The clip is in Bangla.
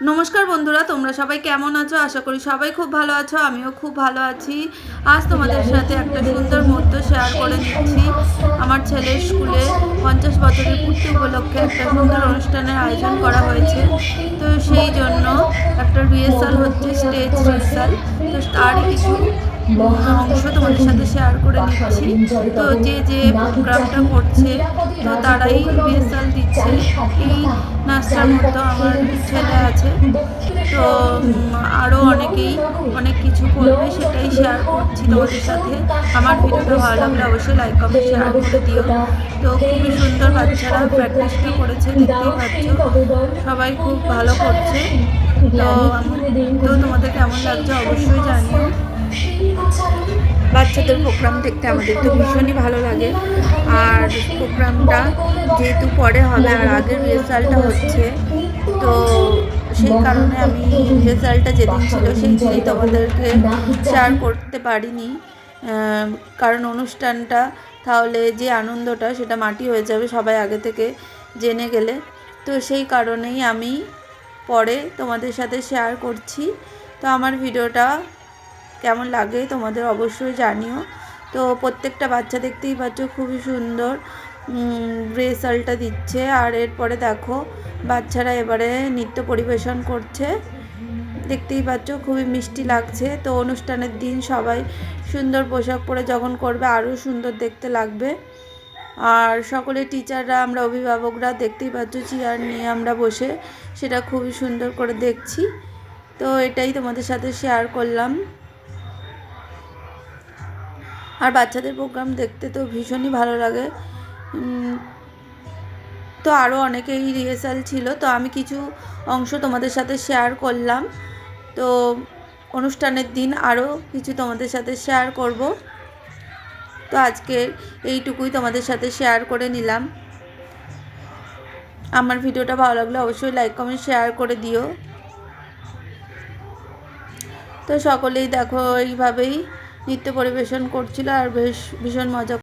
নমস্কার বন্ধুরা, তোমরা সবাই কেমন আছো? আশা করি সবাই খুব ভালো আছো। আমিও খুব ভালো আছি। আজ তোমাদের সাথে একটা সুন্দর মুহূর্ত শেয়ার করে নিচ্ছি। আমার ছেলের স্কুলে 50 বছরের পূর্তি উপলক্ষে একটা সুন্দর অনুষ্ঠানের আয়োজন করা হয়েছে। তো সেই জন্য একটা রিহার্সাল হচ্ছে, স্টেজ রিহার্সাল। তো তারই কিছু অংশ তোমাদের সাথে শেয়ার করে নিচ্ছি। তো যে যে প্রোগ্রামটা করছে, তো তারাই রিহার্সাল দিচ্ছে। এই নাচটার মধ্যে আমার ছেলে আছে। তো আরও অনেকেই অনেক কিছু করবে, সেটাই শেয়ার করছি তোমাদের সাথে। আমার ভিডিওটা ভালো লাগলে অবশ্যই লাইক কমেন্ট শেয়ার করে দিও। তো খুবই সুন্দর, বাচ্চারা প্র্যাকটিসটা করেছে, দেখতেই পাচ্ছ সবাই খুব ভালো করছে। তো তোমাদের কেমন লাগছে অবশ্যই জানিও। বাচ্চাদের প্রোগ্রাম দেখতে আমাদের তো ভীষণই ভালো লাগে। আর প্রোগ্রামটা যেহেতু পরে হবে আর আগের রিহার্সালটা হচ্ছে, তো সেই কারণে আমি রেজাল্টটা যেদিন ছিল সেই দিনই তোমাদেরকে শেয়ার করতে পারিনি। কারণ অনুষ্ঠানটা তাহলে যে আনন্দটা সেটা মাটি হয়ে যাবে সবাই আগে থেকে জেনে গেলে। তো সেই কারণেই আমি পরে তোমাদের সাথে শেয়ার করছি। তো আমার ভিডিওটা কেমন লাগে তোমাদের অবশ্যই জানিও। তো প্রত্যেকটা বাচ্চা দেখতেই পাচ্ছ খুবই সুন্দর রেজাল্টটা দিচ্ছে। আর এরপরে দেখো বাচ্চারা এবারে নৃত্য পরিবেশন করছে, দেখতেই পাচ্ছ খুবই মিষ্টি লাগছে। তো অনুষ্ঠানের দিন সবাই সুন্দর পোশাক পরে যখন করবে আরও সুন্দর দেখতে লাগবে। আর সকলে টিচাররা, আমরা অভিভাবকরা দেখতেই পাচ্ছ চেয়ার নিয়ে আমরা বসে সেটা খুবই সুন্দর করে দেখছি। তো এটাই তোমাদের সাথে শেয়ার করলাম। আর বাচ্চাদের প্রোগ্রাম দেখতে তো ভীষণই ভালো লাগে। তো আরও অনেকেই রিহার্সাল ছিল, তো আমি কিছু অংশ তোমাদের সাথে শেয়ার করলাম। তো অনুষ্ঠানের দিন আরও কিছু তোমাদের সাথে শেয়ার করব। তো আজকে এইটুকুই তোমাদের সাথে শেয়ার করে নিলাম। আমার ভিডিওটা ভালো লাগলে অবশ্যই লাইক কমেন্ট শেয়ার করে দিও। তো সকলেই দেখো এইভাবেই নৃত্য পরিবেশন করছিল আর ভীষণ মজা